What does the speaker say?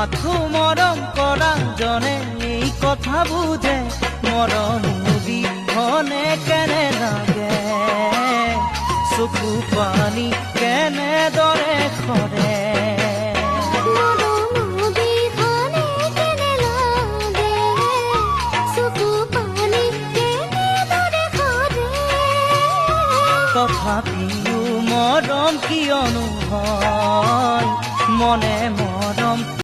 মাথো মৰম কৰা জনে এই কথা বুজে মৰম বিহনে কেনে লাগে চকু পানী কেনেদৰে সৰে